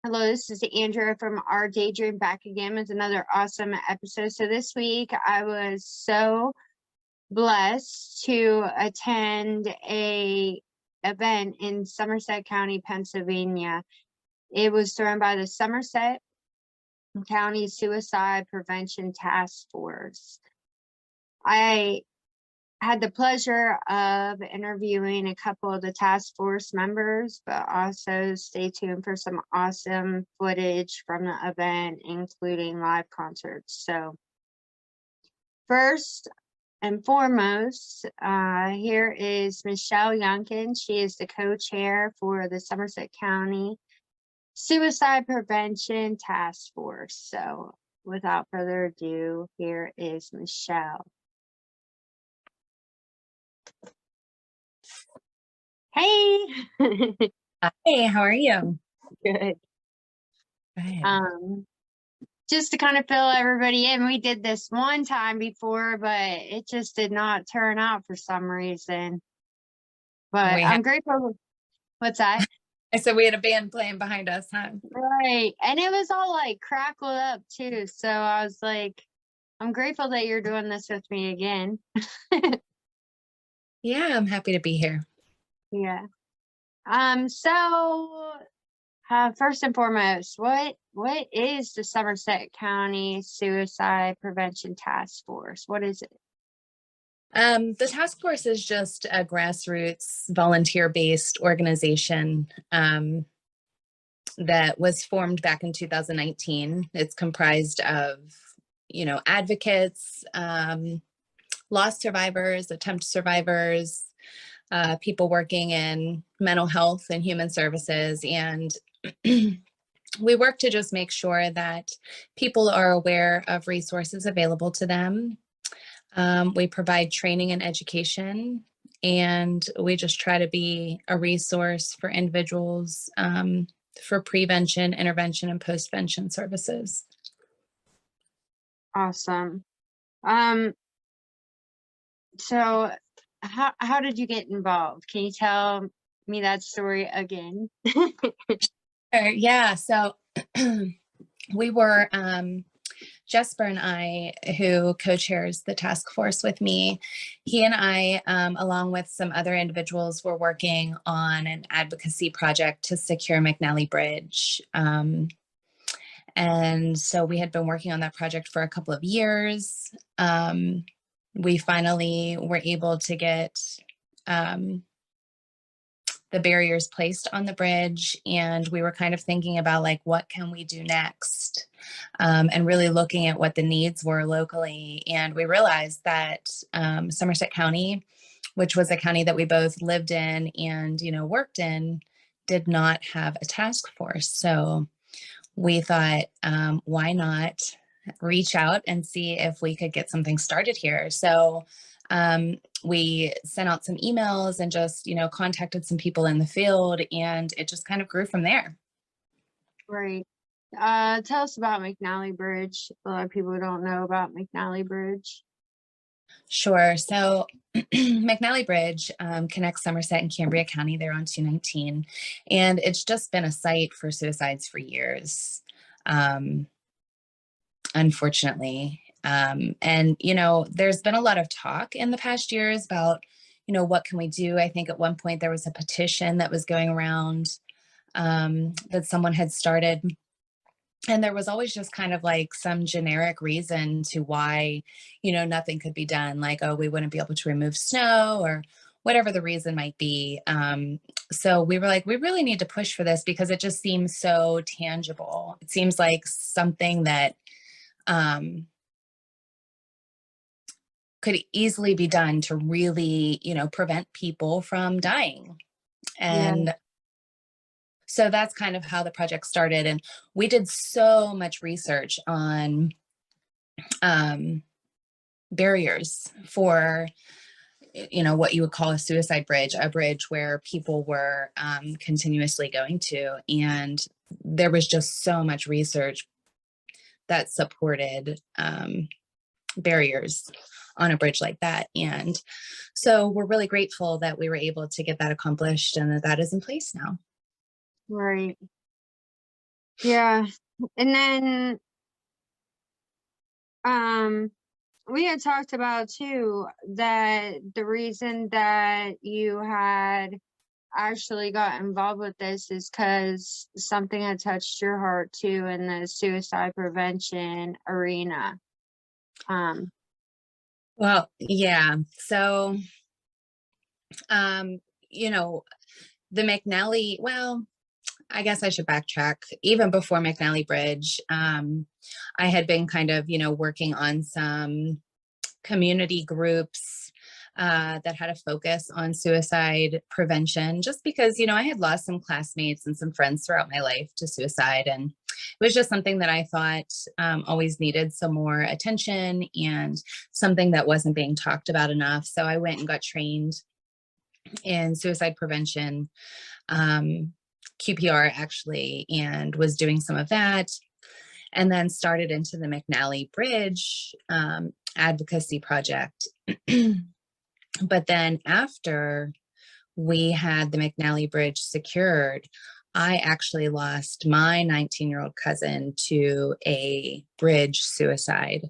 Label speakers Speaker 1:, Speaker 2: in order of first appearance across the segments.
Speaker 1: Hello, this is Andrea from Our Daydream back again with another awesome episode. So this week I was so blessed to attend a event in Somerset County, Pennsylvania. It was thrown by the Somerset County Suicide Prevention Task Force. I had the pleasure of interviewing a couple of the task force members, but also stay tuned for some awesome footage from the event, including live concerts. So first and foremost, here is Michelle Youngkin. She is the co-chair for the Somerset County Suicide Prevention Task Force. So without further ado, here is Michelle. Hey.
Speaker 2: Hey, how are you?
Speaker 1: Good.
Speaker 2: Good.
Speaker 1: Just to kind of fill everybody in, we did this one time before, but it just did not turn out for some reason. But I'm grateful. What's that?
Speaker 2: I said we had a band playing behind us, huh?
Speaker 1: Right. And it was all like crackled up too. So I was like, I'm grateful that you're doing this with me again.
Speaker 2: Yeah, I'm happy to be here.
Speaker 1: Yeah. First and foremost, what is the Somerset County Suicide Prevention Task Force? What is it?
Speaker 2: The task force is just a grassroots volunteer-based organization that was formed back in 2019. It's comprised of, advocates, loss survivors, attempt survivors, people working in mental health and human services. And we work to just make sure that people are aware of resources available to them. We provide training and education, and we just try to be a resource for individuals for prevention, intervention, and postvention services.
Speaker 1: Awesome. So how did you get involved? Can you tell me that story again?
Speaker 2: Yeah, so we were, Jesper and I, who co-chairs the task force with me, he and I, along with some other individuals, were working on an advocacy project to secure McNally Bridge. And so we had been working on that project for a couple of years. We finally were able to get the barriers placed on the bridge, and we were kind of thinking about like, what can we do next? And really looking at what the needs were locally. And we realized that Somerset County, which was a county that we both lived in and, worked in, did not have a task force. So we thought, why not reach out and see if we could get something started here? So we sent out some emails and just, contacted some people in the field, and it just kind of grew from there.
Speaker 1: Right. Tell us about McNally Bridge. A lot of people don't know about McNally Bridge.
Speaker 2: Sure. So McNally Bridge connects Somerset and Cambria County. They're on 219, and it's just been a site for suicides for years, unfortunately. And, there's been a lot of talk in the past years about, what can we do? I think at one point there was a petition that was going around that someone had started. And there was always just kind of like some generic reason to why, nothing could be done. Like, oh, we wouldn't be able to remove snow, or whatever the reason might be. So we were like, we really need to push for this because it just seems so tangible. It seems like something that could easily be done to really, prevent people from dying. And so that's kind of how the project started. And we did so much research on barriers for, what you would call a suicide bridge, a bridge where people were continuously going to. And there was just so much research that supported barriers on a bridge like that. And so we're really grateful that we were able to get that accomplished and that is in place now.
Speaker 1: Right. Yeah. And then, we had talked about too that the reason that you had actually got involved with this is because something had touched your heart too in the suicide prevention arena. Um,
Speaker 2: Well, yeah. So, um, you know, the McNally, well, I guess I should backtrack. Even before McNally Bridge, I had been kind of, working on some community groups that had a focus on suicide prevention, just because, I had lost some classmates and some friends throughout my life to suicide. And it was just something that I thought always needed some more attention and something that wasn't being talked about enough. So I went and got trained in suicide prevention, QPR actually, and was doing some of that. And then started into the McNally Bridge advocacy project. But then after we had the McNally Bridge secured, I actually lost my 19-year-old cousin to a bridge suicide,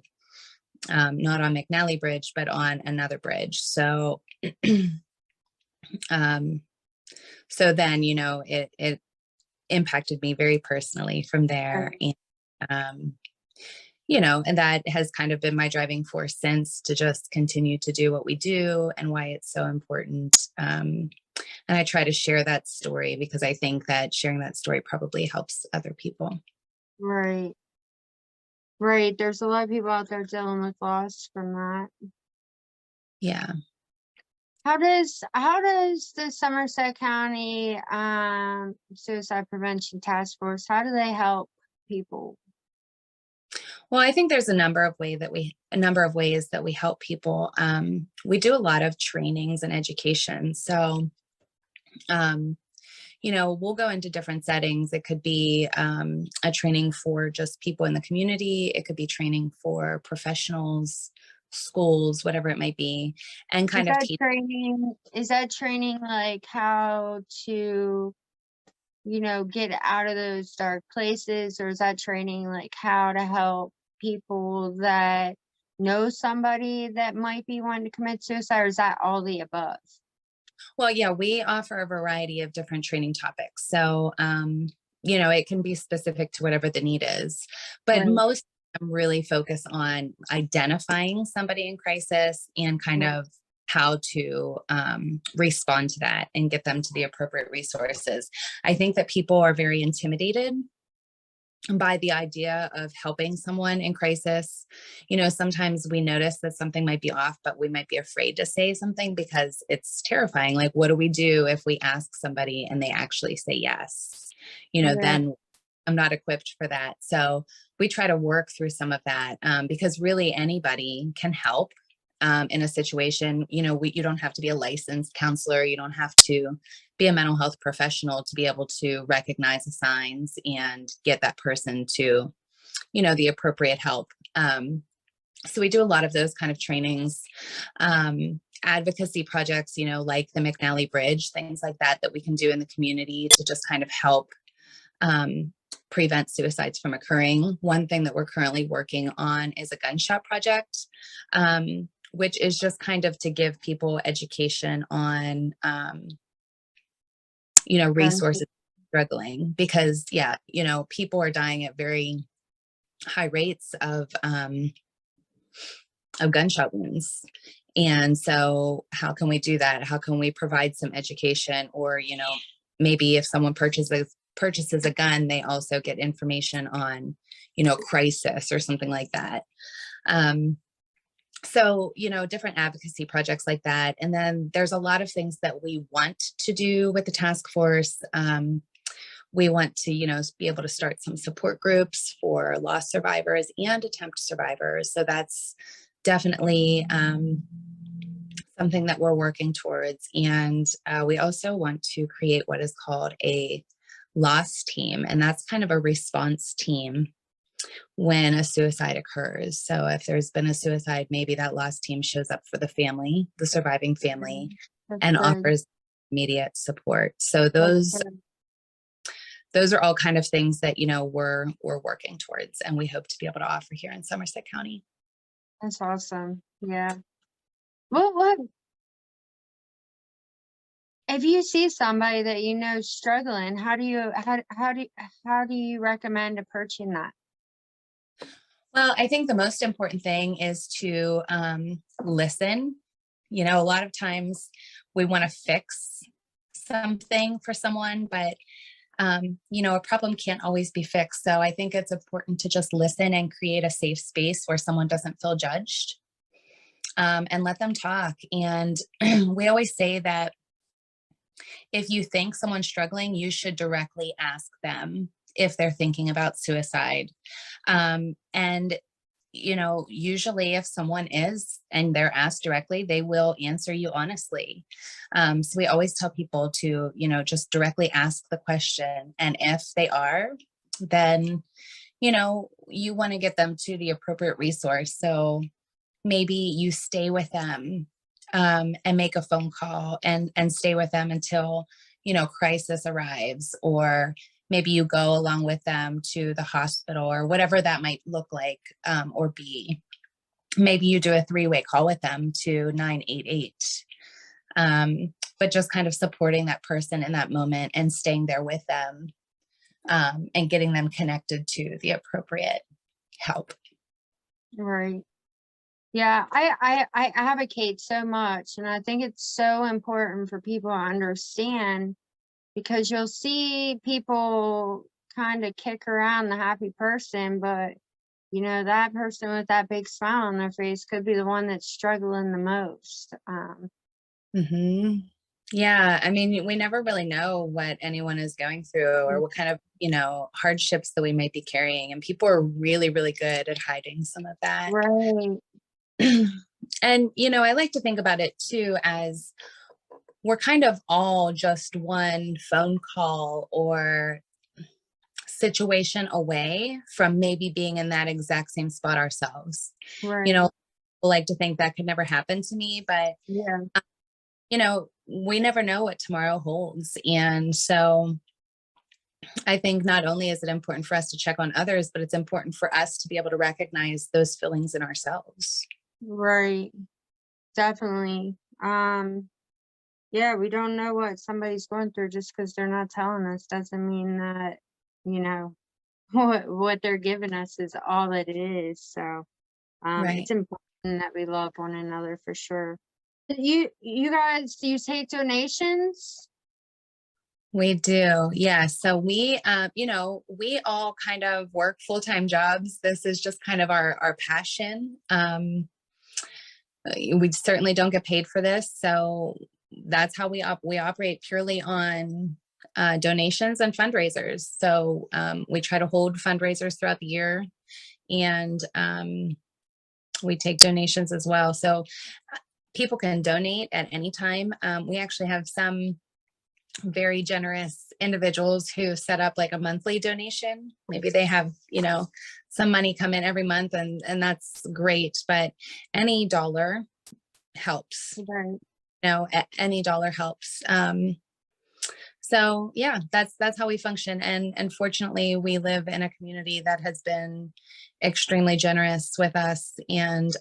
Speaker 2: not on McNally Bridge, but on another bridge. So, so then, it impacted me very personally from there. And, and that has kind of been my driving force since, to just continue to do what we do and why it's so important. And I try to share that story because I think that sharing that story probably helps other people.
Speaker 1: right. Right. There's a lot of people out there dealing with loss from that.
Speaker 2: Yeah.
Speaker 1: How does the Somerset County Suicide Prevention Task Force, how do they help people?
Speaker 2: Well, I think there's a number of ways that we help people. We do a lot of trainings and education. So, we'll go into different settings. It could be a training for just people in the community. It could be training for professionals, schools, whatever it might be, and kind of teach.
Speaker 1: Is that training like how to, get out of those dark places, or is that training like how to help people that know somebody that might be wanting to commit suicide, or is that all the above?
Speaker 2: Well, yeah, we offer a variety of different training topics. So, it can be specific to whatever the need is, but
Speaker 1: Right.
Speaker 2: most of them really focus on identifying somebody in crisis and kind
Speaker 1: Right.
Speaker 2: of how to respond to that and get them to the appropriate resources. I think that people are very intimidated by the idea of helping someone in crisis. Sometimes we notice that something might be off, but we might be afraid to say something because it's terrifying. Like, what do we do if we ask somebody and they actually say yes?
Speaker 1: Yeah.
Speaker 2: Then I'm not equipped for that. So we try to work through some of that because really anybody can help in a situation. You don't have to be a licensed counselor. You don't have to be a mental health professional to be able to recognize the signs and get that person to, the appropriate help. So we do a lot of those kind of trainings, advocacy projects, like the McNally Bridge, things like that we can do in the community to just kind of help prevent suicides from occurring. One thing that we're currently working on is a gunshot project, which is just kind of to give people education on, resources struggling, because people are dying at very high rates of gunshot wounds. And so how can we do that? How can we provide some education? Or, maybe if someone purchases a gun, they also get information on, crisis or something like that. So, different advocacy projects like that. And then there's a lot of things that we want to do with the task force. We want to, be able to start some support groups for loss survivors and attempt survivors. So that's definitely something that we're working towards. And we also want to create what is called a loss team. And that's kind of a response team when a suicide occurs. So if there's been a suicide, maybe that loss team shows up for the family, the surviving family,
Speaker 1: That's
Speaker 2: and
Speaker 1: good.
Speaker 2: offers immediate support. So those those are all kind of things that, we're working towards, and we hope to be able to offer here in Somerset County.
Speaker 1: That's awesome. Yeah. What if you see somebody that struggling, how do you recommend approaching that?
Speaker 2: Well, I think the most important thing is to listen. A lot of times we want to fix something for someone, but a problem can't always be fixed. So I think it's important to just listen and create a safe space where someone doesn't feel judged, and let them talk. And we always say that if you think someone's struggling, you should directly ask them if they're thinking about suicide. And usually if someone is and they're asked directly, they will answer you honestly. So we always tell people to, just directly ask the question. And if they are, then, you want to get them to the appropriate resource. So maybe you stay with them, and make a phone call and stay with them until, crisis arrives, or maybe you go along with them to the hospital or whatever that might look like, or be. Maybe you do a 3-way call with them to 988. But just kind of supporting that person in that moment and staying there with them, and getting them connected to the appropriate help.
Speaker 1: Right. Yeah, I advocate so much, and I think it's so important for people to understand, because you'll see people kind of kick around the happy person, but that person with that big smile on their face could be the one that's struggling the most.
Speaker 2: Yeah, I mean, we never really know what anyone is going through, or what kind of, hardships that we might be carrying. And people are really, really good at hiding some of that.
Speaker 1: Right.
Speaker 2: And, I like to think about it too, as we're kind of all just one phone call or situation away from maybe being in that exact same spot ourselves.
Speaker 1: Right.
Speaker 2: People like to think that could never happen to me, but
Speaker 1: Yeah.
Speaker 2: We never know what tomorrow holds. And so I think not only is it important for us to check on others, but it's important for us to be able to recognize those feelings in ourselves.
Speaker 1: Right. Definitely. Yeah, we don't know what somebody's going through. Just because they're not telling us doesn't mean that, what they're giving us is all it is. So,
Speaker 2: Right.
Speaker 1: it's important that we love one another for sure. You guys, do you take donations?
Speaker 2: We do. Yeah. So we, we all kind of work full-time jobs. This is just kind of our passion. We certainly don't get paid for this. So that's how we operate purely on donations and fundraisers. So we try to hold fundraisers throughout the year, and we take donations as well. So people can donate at any time. We actually have some very generous individuals who set up like a monthly donation. Maybe they have, some money come in every month, and that's great, but any dollar helps.
Speaker 1: Right.
Speaker 2: Any dollar helps. So yeah, that's how we function. And fortunately, we live in a community that has been extremely generous with us, and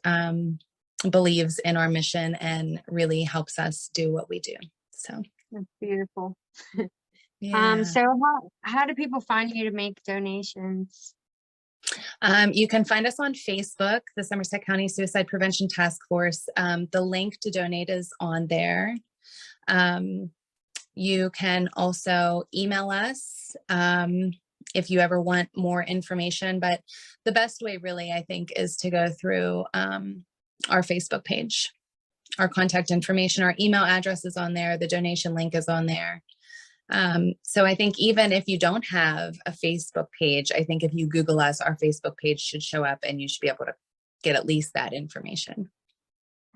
Speaker 2: believes in our mission and really helps us do what we do. So
Speaker 1: That's beautiful.
Speaker 2: yeah.
Speaker 1: So how do people find you to make donations?
Speaker 2: You can find us on Facebook, the Somerset County Suicide Prevention Task Force. The link to donate is on there. You can also email us if you ever want more information, but the best way really, I think, is to go through our Facebook page. Our contact information, our email address is on there. The donation link is on there. So I think even if you don't have a Facebook page, I think if you Google us, our Facebook page should show up, and you should be able to get at least that information.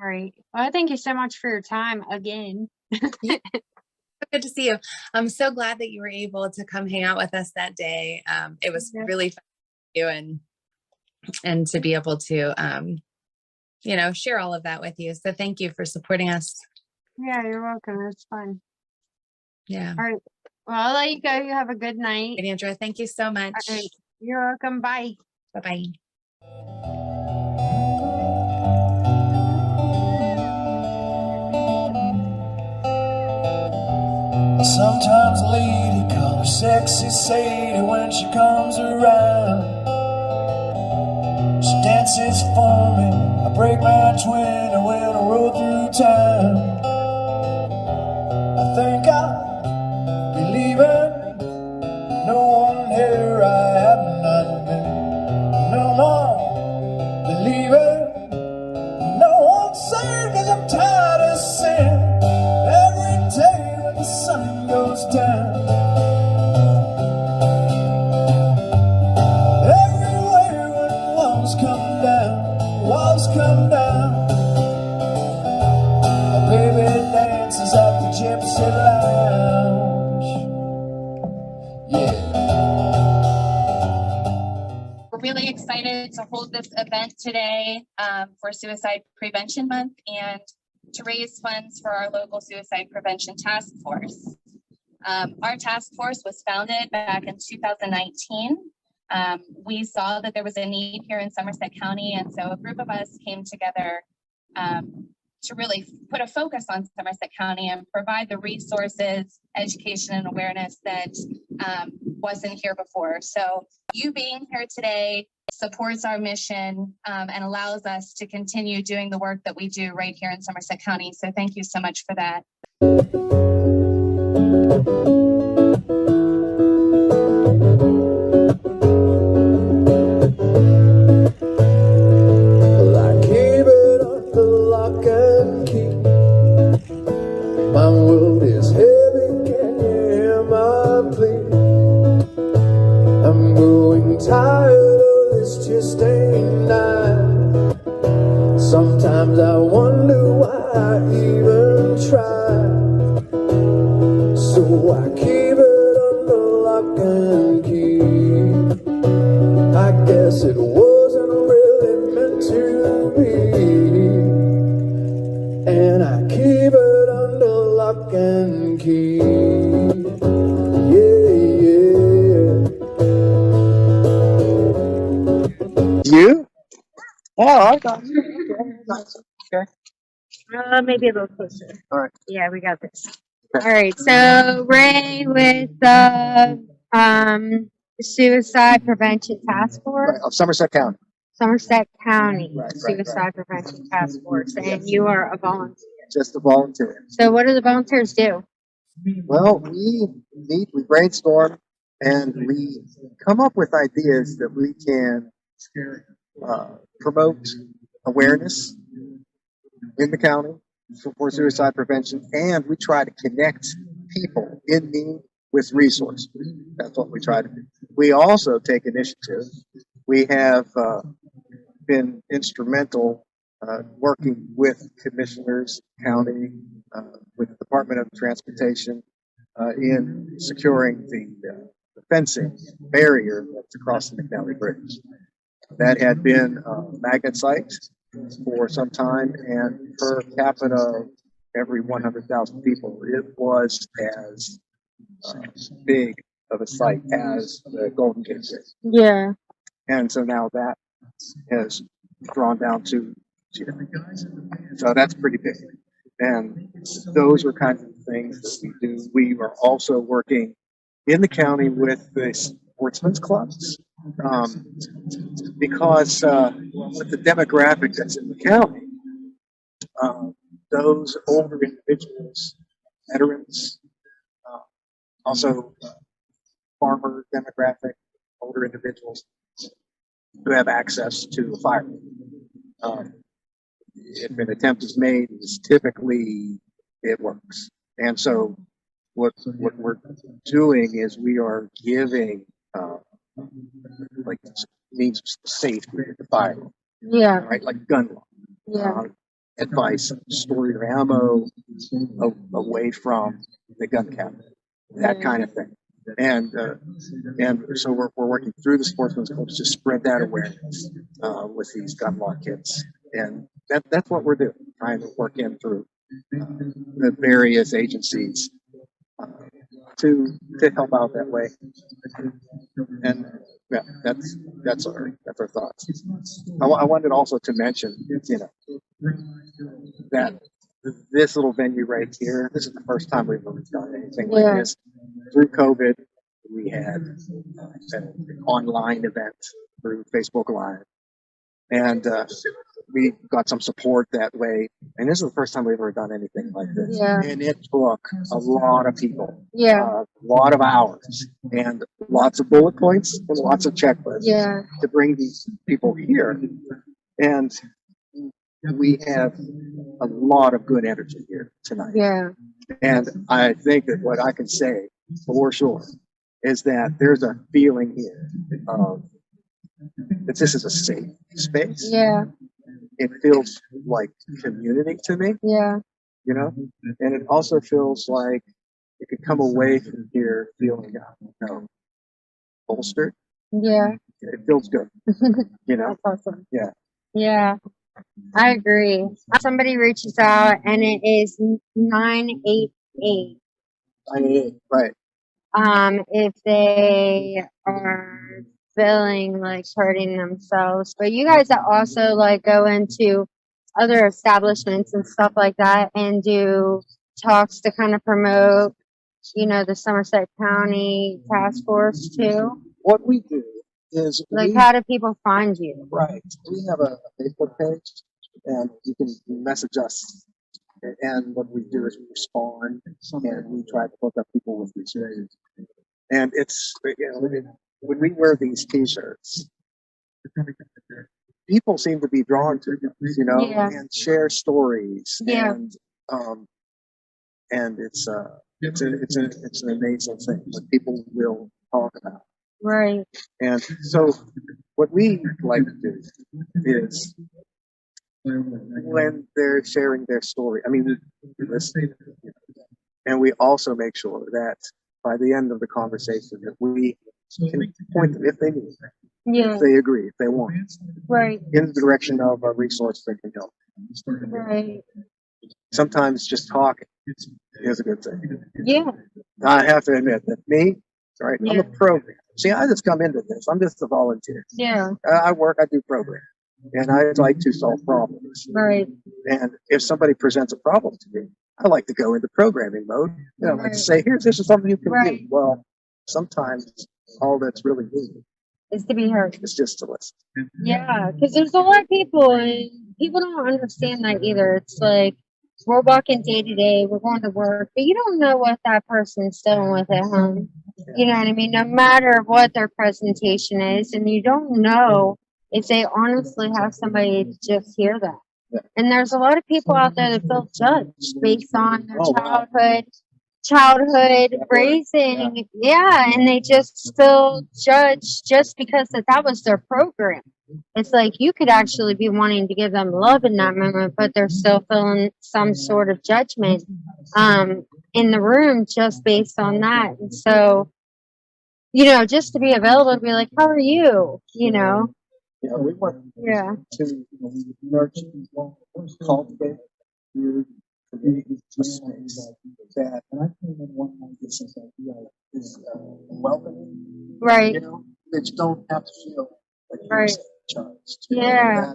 Speaker 1: Right. Well, thank you so much for your time again.
Speaker 2: Yeah. Good to see you. I'm so glad that you were able to come hang out with us that day. It was really fun to you, and to be able to, share all of that with you. So thank you for supporting us.
Speaker 1: Yeah, you're welcome. It's fun.
Speaker 2: Yeah.
Speaker 1: All right. Well, I'll let you go. You have a good night.
Speaker 2: Andrea, thank you so much.
Speaker 1: All right. You're welcome. Bye.
Speaker 2: Bye-bye.
Speaker 3: Sometimes a lady call her sexy Sadie when she comes around. She dances for me, I break my 20 when I roll through town. I think I'll be leaving, no one here I have not been. No more believing, no one saying, 'cause I'm tired of sin. Every day when the sun goes down, everywhere when walls come down, my baby dances at the Gypsy Lounge. Yeah.
Speaker 2: We're really excited to hold this event today for Suicide Prevention Month and to raise funds for our local suicide prevention task force. Our task force was founded back in 2019. We saw that there was a need here in Somerset County, and so a group of us came together to really put a focus on Somerset County and provide the resources, education, and awareness that wasn't here before. So you being here today supports our mission and allows us to continue doing the work that we do right here in Somerset County. So thank you so much for that.
Speaker 3: Well, I keep it under lock and key. My world is heavy, can you hear my plea? I'm growing tired of this just ain't night. Sometimes I wonder why I even try. So I keep it under lock and key. I guess it wasn't really meant to be. And I keep it under lock and key.
Speaker 4: You? Oh, I got you. Okay.
Speaker 1: Maybe a little closer.
Speaker 4: All right.
Speaker 1: Yeah, we got this. All right. So Ray with the Suicide Prevention Task Force,
Speaker 4: Right, of Somerset County.
Speaker 1: Somerset County
Speaker 4: Right.
Speaker 1: Suicide Prevention Task Force, and you are a volunteer.
Speaker 4: Just a volunteer.
Speaker 1: So what do the volunteers do?
Speaker 4: Well, we meet, we brainstorm, and we come up with ideas that we can promote awareness in the county for suicide prevention, and we try to connect people in need with resources. That's what we try to do. We also take initiative. We have been instrumental working with commissioners, county, with the Department of Transportation in securing the fencing barrier that's across the McNally Bridge. That had been a magnet site for some time, and per capita, every 100,000 people, it was as big of a site as the Golden Gate Bridge.
Speaker 1: Yeah.
Speaker 4: And so now that has drawn down to zero. So that's pretty big. And those are kinds of things that we do. We are also working in the county with the sportsmen's clubs. Because with the demographic that's in the county, those older individuals, veterans, also farmer demographic, older individuals who have access to a firearm. If an attempt is made, typically it works. And so what we're doing is we are giving like means of safety with the firearm.
Speaker 1: Yeah.
Speaker 4: Right, like gun law.
Speaker 1: Yeah.
Speaker 4: Advice, store your ammo away from the gun cabinet, that kind of thing. And so we're working through the sportsmen's clubs to spread that awareness with these gun law kits, and that's what we're doing, trying to work in through the various agencies to help out that way. And yeah, that's our thoughts. I wanted also to mention, that this little venue right here, this is the first time we've ever done anything like this. Through COVID, we had an online event through Facebook Live, and we got some support that way. And this is the first time we've ever done anything like this.
Speaker 1: Yeah.
Speaker 4: And it took a lot of people,
Speaker 1: Yeah.
Speaker 4: a lot of hours, and lots of bullet points and lots of checklists to bring these people here. And we have a lot of good energy here tonight.
Speaker 1: Yeah.
Speaker 4: And I think that what I can say for sure is that there's a feeling here of that this is a safe space.
Speaker 1: Yeah.
Speaker 4: It feels like community to me,
Speaker 1: Yeah.
Speaker 4: and it also feels like you could come away from here feeling, bolstered.
Speaker 1: Yeah.
Speaker 4: It feels good,
Speaker 1: That's awesome.
Speaker 4: Yeah.
Speaker 1: Yeah. I agree. Somebody reaches out and it is 988.
Speaker 4: Right.
Speaker 1: If they are feeling like hurting themselves, but you guys that also like go into other establishments and stuff like that and do talks to kind of promote, the Somerset County task force too.
Speaker 4: What we do is
Speaker 1: How do people find you?
Speaker 4: Right. We have a Facebook page, and you can message us. And what we do is we respond, and we try to hook up people with resources. And it's, when we wear these T-shirts, people seem to be drawn to them, and share stories.
Speaker 1: Yeah.
Speaker 4: And it's an amazing thing that people will talk about.
Speaker 1: Right.
Speaker 4: And so what we like to do is when they're sharing their story, we listen, and we also make sure that by the end of the conversation that we can point them, if they need, if they agree, if they want,
Speaker 1: Right.
Speaker 4: in the direction of a resource that can help.
Speaker 1: Right.
Speaker 4: Sometimes just talking is a good thing.
Speaker 1: Yeah.
Speaker 4: I have to admit that I'm
Speaker 1: Yeah.
Speaker 4: a program. See, I just come into this. I'm just a volunteer.
Speaker 1: Yeah.
Speaker 4: I do program, and I like to solve problems.
Speaker 1: Right.
Speaker 4: And if somebody presents a problem to me, I like to go into programming mode. I like to say, this is something you can do. Well, sometimes all that's really needed
Speaker 1: Is to be heard.
Speaker 4: is just to listen.
Speaker 1: Yeah, because there's a lot of people, and people don't understand that either. It's like we're walking day to day, we're going to work, but you don't know what that person's dealing with at home. You know what I mean? No matter what their presentation is, and you don't know if they honestly have somebody to just hear that.
Speaker 4: Yeah.
Speaker 1: And there's a lot of people out there that feel judged based on their childhood raising. Yeah, and they just feel judged just because that was their program. It's like you could actually be wanting to give them love in that moment, but they're still feeling some sort of judgment in the room just based on that. And so, just to be available to be like, how are you?
Speaker 4: We want to nurture, cultivate community space that is welcoming.
Speaker 1: Right.
Speaker 4: That you don't have to feel like you're
Speaker 1: Right.
Speaker 4: charged.
Speaker 1: Yeah.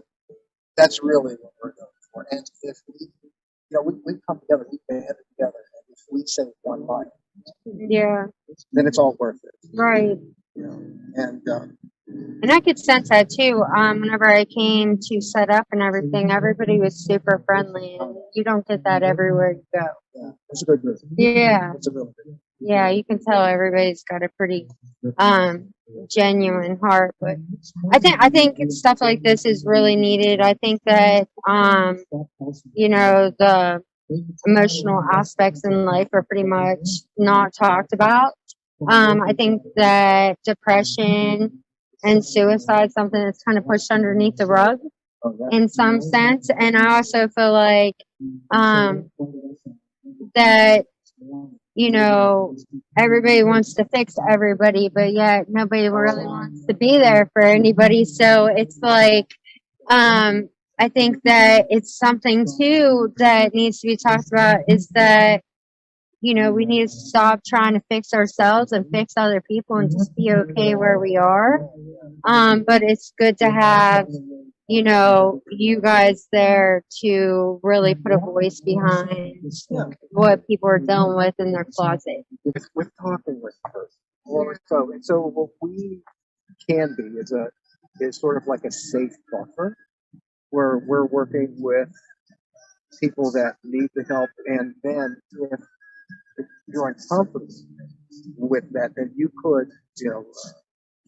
Speaker 4: That's really what we're going for. And if we come together, we band together, and if we say one line, then it's all worth it.
Speaker 1: Right.
Speaker 4: And
Speaker 1: I could sense that too. Whenever I came to set up and everything, everybody was super friendly, and you don't get that everywhere you go.
Speaker 4: yeah, it's a good group.
Speaker 1: Yeah.
Speaker 4: It's a really good group.
Speaker 1: Yeah, you can tell everybody's got a pretty genuine heart. But I think stuff like this is really needed. I think that the emotional aspects in life are pretty much not talked about. I think that depression and suicide is something that's kind of pushed underneath the rug in some sense. And I also feel like that everybody wants to fix everybody, but yet nobody really wants to be there for anybody. So it's like, I think that it's something too that needs to be talked about, is that we need to stop trying to fix ourselves and fix other people and just be okay where we are. But it's good to have, you guys there to really put a voice behind what people are dealing with in their closet.
Speaker 4: With talking with the person. Or so what we can be is sort of like a safe buffer where we're working with people that need the help, and then if you're uncomfortable with that, then you could,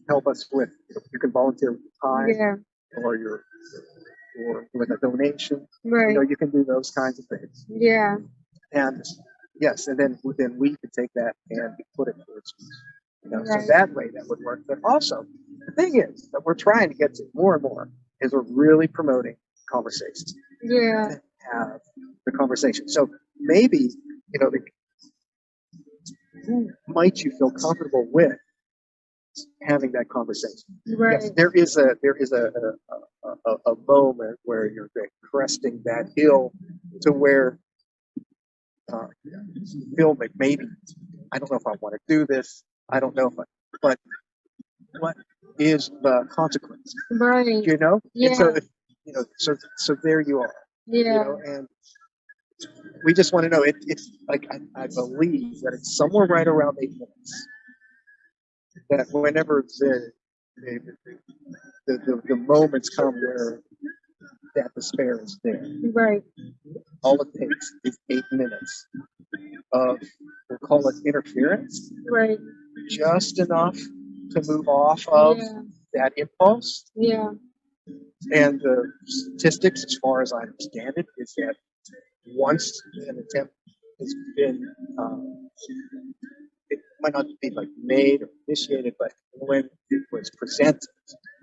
Speaker 4: help us with, you can volunteer with your time or or with a donation.
Speaker 1: Right.
Speaker 4: You can do those kinds of things.
Speaker 1: Yeah.
Speaker 4: And yes, and then we could take that and put it towards,
Speaker 1: Right.
Speaker 4: so that way that would work. But also, the thing is that we're trying to get to more and more is we're really promoting conversations.
Speaker 1: Yeah.
Speaker 4: Have the conversation. So maybe, who might you feel comfortable with having that conversation?
Speaker 1: Right.
Speaker 4: Yes, there is a moment where you're cresting that hill to where feel like maybe I don't know if I want to do this. I don't know but what is the consequence?
Speaker 1: Right.
Speaker 4: Yeah. And so so there you are.
Speaker 1: Yeah.
Speaker 4: And we just want to know. It's like I believe that it's somewhere right around 8 minutes. That whenever the moments come where that despair is there,
Speaker 1: Right.
Speaker 4: all it takes is 8 minutes of, we'll call it interference,
Speaker 1: Right.
Speaker 4: just enough to move off of that impulse.
Speaker 1: Yeah.
Speaker 4: And the statistics, as far as I understand it, is that once an attempt has been, it might not be like made or initiated, but when it was presented,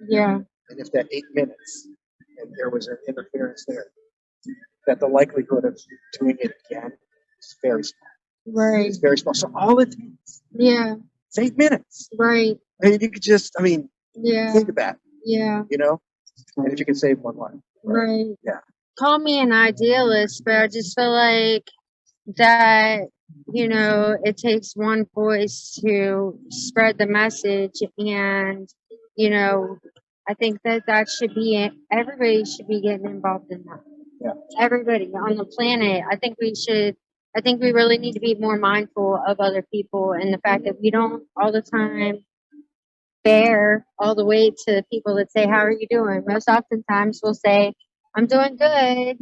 Speaker 1: Yeah.
Speaker 4: and if that 8 minutes and there was an interference there, that the likelihood of doing it again is very small.
Speaker 1: Right.
Speaker 4: It's very small. So all it takes is 8 minutes.
Speaker 1: Right.
Speaker 4: I mean, you could just,
Speaker 1: Yeah.
Speaker 4: think of that,
Speaker 1: Yeah.
Speaker 4: and if you can save one life.
Speaker 1: Right.
Speaker 4: Yeah.
Speaker 1: Call me an idealist, but I just feel like that, it takes one voice to spread the message. And, I think that should be it. Everybody should be getting involved in that.
Speaker 4: Yeah.
Speaker 1: Everybody on the planet. I think we really need to be more mindful of other people and the fact that we don't all the time bear all the weight to people that say, "How are you doing?" Most oftentimes we'll say, "I'm doing good."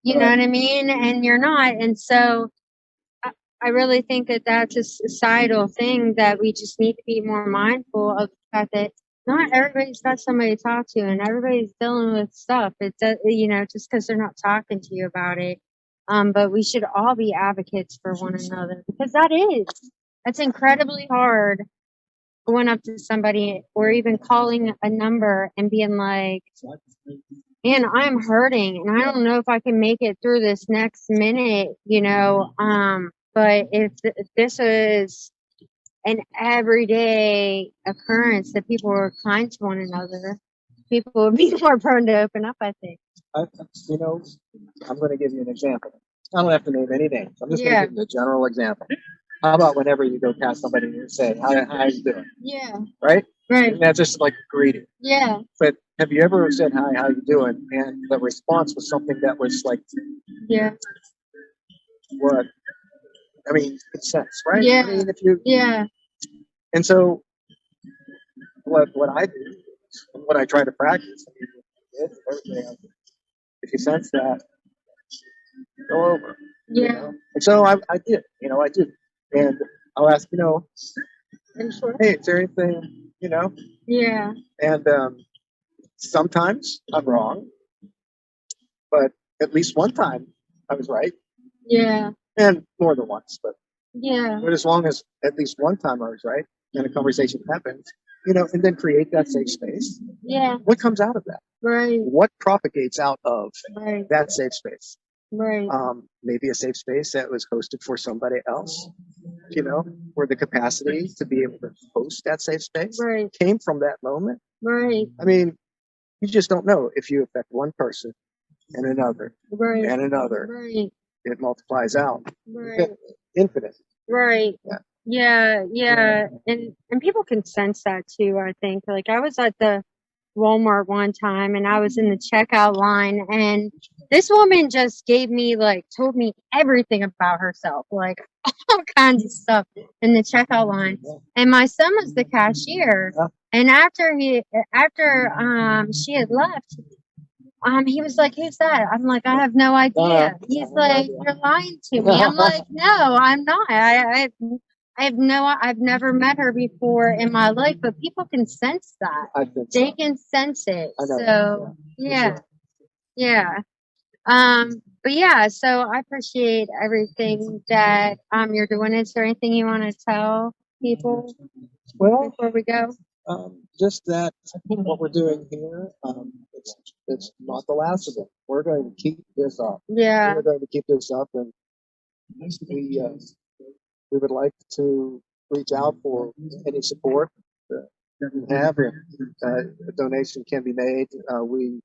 Speaker 1: You know what I mean? And you're not. And so I really think that that's a societal thing that we just need to be more mindful of the fact that not everybody's got somebody to talk to and everybody's dealing with stuff. It's, just because they're not talking to you about it. But we should all be advocates for one another because that's incredibly hard, going up to somebody or even calling a number and being like, "Man, I'm hurting and I don't know if I can make it through this next minute," but if this is an everyday occurrence that people are kind to one another, people would be more prone to open up, I think.
Speaker 4: I'm going to give you an example. I don't have to name any names. I'm just going to give you a general example. How about whenever you go past somebody and you say, how are you doing?
Speaker 1: Yeah.
Speaker 4: Right?
Speaker 1: Right.
Speaker 4: And that's just like a greeting.
Speaker 1: Yeah.
Speaker 4: But have you ever said, "Hi, how you doing?" And the response was something that was like, what? I mean, it sense, right?
Speaker 1: Yeah.
Speaker 4: I mean, if you, and so what I do, what I try to practice, if you sense that, go over.
Speaker 1: Yeah.
Speaker 4: And so I did, I did. And I'll ask, "Hey, is there anything,
Speaker 1: Yeah.
Speaker 4: And sometimes I'm wrong, but at least one time I was right.
Speaker 1: Yeah.
Speaker 4: And more than once, but
Speaker 1: Yeah.
Speaker 4: as long as at least one time I was right, and a conversation happens, and then create that safe space.
Speaker 1: Yeah.
Speaker 4: What comes out of that?
Speaker 1: Right.
Speaker 4: What propagates out of
Speaker 1: Right.
Speaker 4: that safe space?
Speaker 1: Right.
Speaker 4: Maybe a safe space that was hosted for somebody else, where the capacity to be able to host that safe space came from that moment.
Speaker 1: Right.
Speaker 4: I mean, you just don't know if you affect one person and another and another.
Speaker 1: Right.
Speaker 4: It multiplies out.
Speaker 1: Right.
Speaker 4: Infinite.
Speaker 1: Right.
Speaker 4: Yeah.
Speaker 1: Yeah. And people can sense that too, I think. Like I was at the Walmart one time and I was in the checkout line and this woman just gave me told me everything about herself, like all kinds of stuff in the checkout line. And my son was the cashier. And after she had left, he was like, "Who's that?" I'm like, "I have no idea." He's like, "You're lying to me." I'm like, "No, I'm not. I've never met her before in my life, but people can sense that.
Speaker 4: I think
Speaker 1: They
Speaker 4: so.
Speaker 1: can sense it."
Speaker 4: I know.
Speaker 1: So yeah. But yeah, so I appreciate everything that you're doing. Is there anything you want to tell people
Speaker 4: Well,
Speaker 1: before we go?
Speaker 4: just that what we're doing here, it's not the last of it. We're going to keep this up.
Speaker 1: Yeah.
Speaker 4: We're going to keep this up, and we would like to reach out for any support that you have. If a donation can be made, we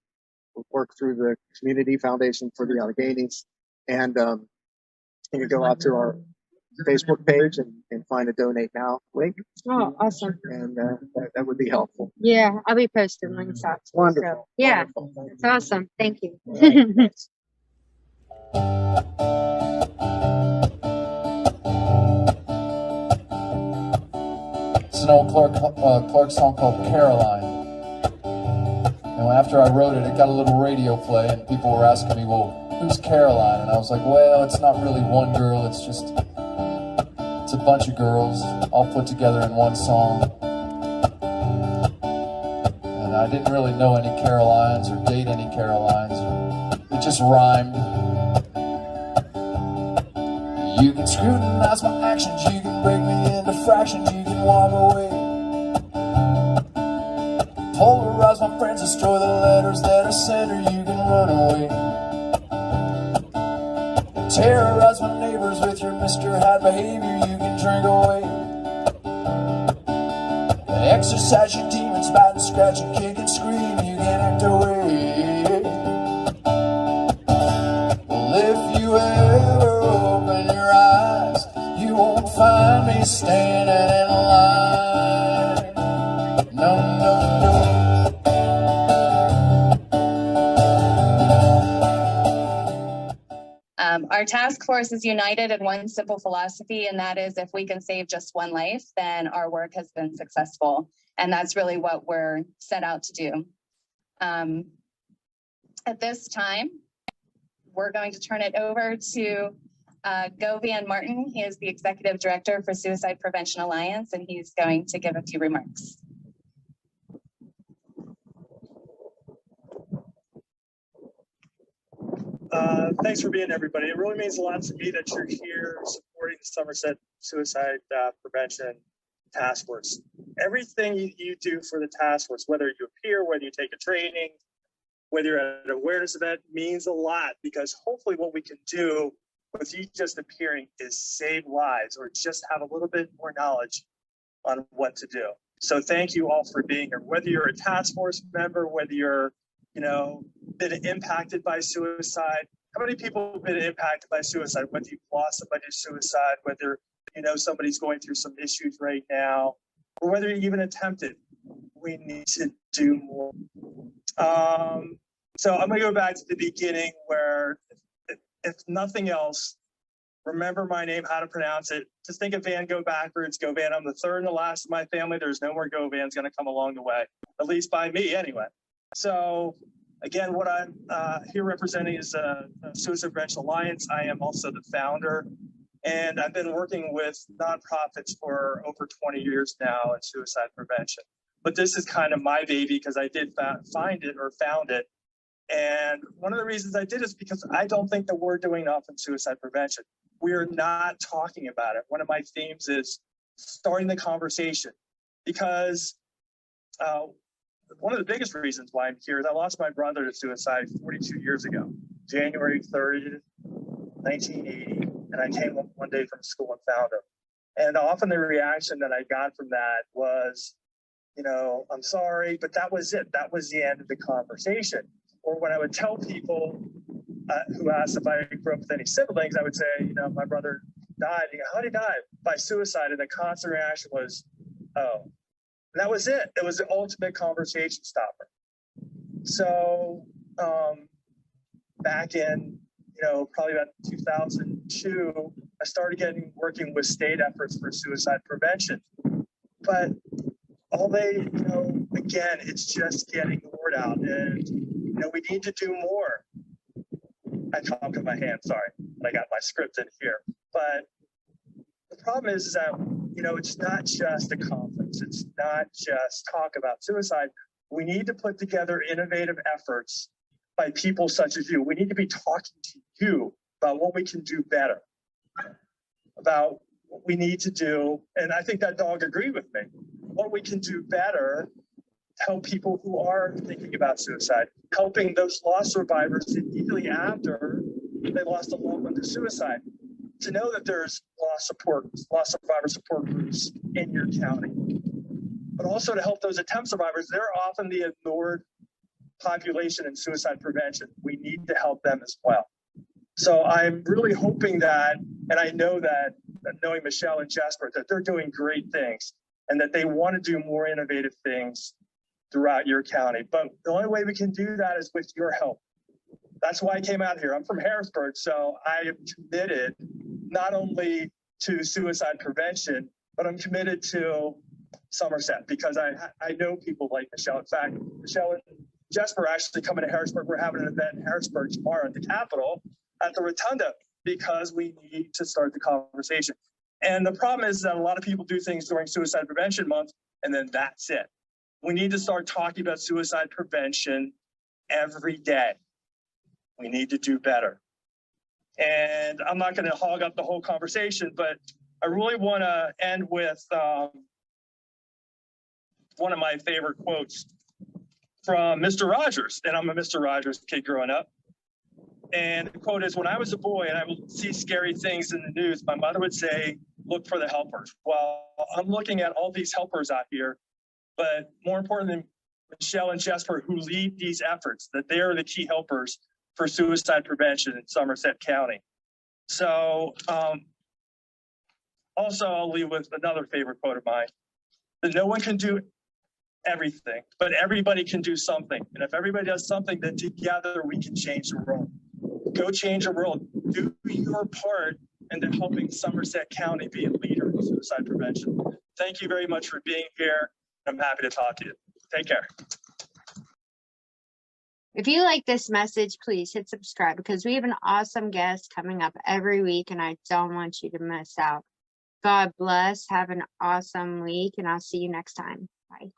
Speaker 4: work through the Community Foundation for the Alleghenies, and you can go out to our Facebook page and find a donate now link.
Speaker 1: Oh, awesome.
Speaker 4: And that would be helpful.
Speaker 1: Yeah, I'll be posting links out.
Speaker 4: Wonderful.
Speaker 1: So, yeah,
Speaker 4: Wonderful.
Speaker 1: it's awesome. Thank you.
Speaker 3: It's an old Clark song called Caroline. And after I wrote it, it got a little radio play, and people were asking me, well, who's Caroline? And I was like, well, it's not really one girl, it's a bunch of girls all put together in one song. And I didn't really know any Carolines or date any Carolines. It just rhymed. You can scrutinize my actions, you can break me into fractions, you can walk away. Polarize my friends, destroy the letters that I send, or you can run away. Terrorize my neighbors with your Mr. Hyde behavior, you can drink away. Exercise your demons, bite and scratch and kick and scream, you can act away. Well, if you ever open your eyes, you won't find me standing in line. No, no, no.
Speaker 2: Our task force is united in one simple philosophy, and that is if we can save just one life, then our work has been successful. And that's really what we're set out to do. At this time, we're going to turn it over to Govan Martin. He is the Executive Director for Suicide Prevention Alliance, and he's going to give a few remarks.
Speaker 5: Thanks for being everybody. It really means a lot to me that you're here supporting the Somerset Suicide Prevention Task Force. Everything you do for the task force, whether you appear, whether you take a training, whether you're at an awareness event, means a lot, because hopefully what we can do with you just appearing is save lives or just have a little bit more knowledge on what to do. So thank you all for being here, whether you're a task force member, whether you're been impacted by suicide. How many people have been impacted by suicide? Whether you've lost somebody to suicide, whether somebody's going through some issues right now, or whether you even attempted, we need to do more. So I'm going to go back to the beginning where, if nothing else, remember my name, how to pronounce it. Just think of Van, go backwards, Govan. I'm the third and the last of my family. There's no more Govans going to come along the way, at least by me anyway. So again, what I'm here representing is Suicide Prevention Alliance. I am also the founder, and I've been working with nonprofits for over 20 years now in suicide prevention. But this is kind of my baby because I did found it. And one of the reasons I did is because I don't think that we're doing enough in suicide prevention. We are not talking about it. One of my themes is starting the conversation, because one of the biggest reasons why I'm here is I lost my brother to suicide 42 years ago, January 30th, 1980. And I came home one day from school and found him. And often the reaction that I got from that was, I'm sorry, but that was it. That was the end of the conversation. Or when I would tell people who asked if I grew up with any siblings, I would say, my brother died. You go, how did he die? By suicide. And the constant reaction was, oh. And that was it. It was the ultimate conversation stopper. So back in, probably about 2002, I started working with state efforts for suicide prevention. But all again, it's just getting the word out. And, we need to do more. I talked with my hand, sorry, but I got my script in here. But the problem is that, it's not just a conference. It's not just talk about suicide. We need to put together innovative efforts by people such as you. We need to be talking to you about what we can do better, about what we need to do. And I think that dog agreed with me. What we can do better to help people who are thinking about suicide, helping those loss survivors immediately after they lost a loved one to suicide, to know that there's loss survivor support groups in your county, but also to help those attempt survivors. They're often the ignored population in suicide prevention. We need to help them as well. So I'm really hoping that, and I know that knowing Michelle and Jesper, that they're doing great things and that they want to do more innovative things throughout your county. But the only way we can do that is with your help. That's why I came out here. I'm from Harrisburg, so I am committed not only to suicide prevention, but I'm committed to Somerset because I know people like Michelle. In fact, Michelle and Jesper are actually coming to Harrisburg. We're having an event in Harrisburg tomorrow at the Capitol at the Rotunda because we need to start the conversation. And the problem is that a lot of people do things during Suicide Prevention Month, and then that's it. We need to start talking about suicide prevention every day. We need to do better. And I'm not going to hog up the whole conversation, but I really want to end with one of my favorite quotes from Mr. Rogers. And I'm a Mr. Rogers kid growing up. And the quote is, when I was a boy and I would see scary things in the news, my mother would say, look for the helpers. Well, I'm looking at all these helpers out here, but more important than Michelle and Jesper, who lead these efforts, that they are the key helpers for suicide prevention in Somerset County. So also I'll leave with another favorite quote of mine, that no one can do everything, but everybody can do something. And if everybody does something, then together we can change the world. Go change the world. Do your part into helping Somerset County be a leader in suicide prevention. Thank you very much for being here. I'm happy to talk to you. Take care.
Speaker 1: If you like this message, please hit subscribe because we have an awesome guest coming up every week and I don't want you to miss out. God bless. Have an awesome week and I'll see you next time. Bye.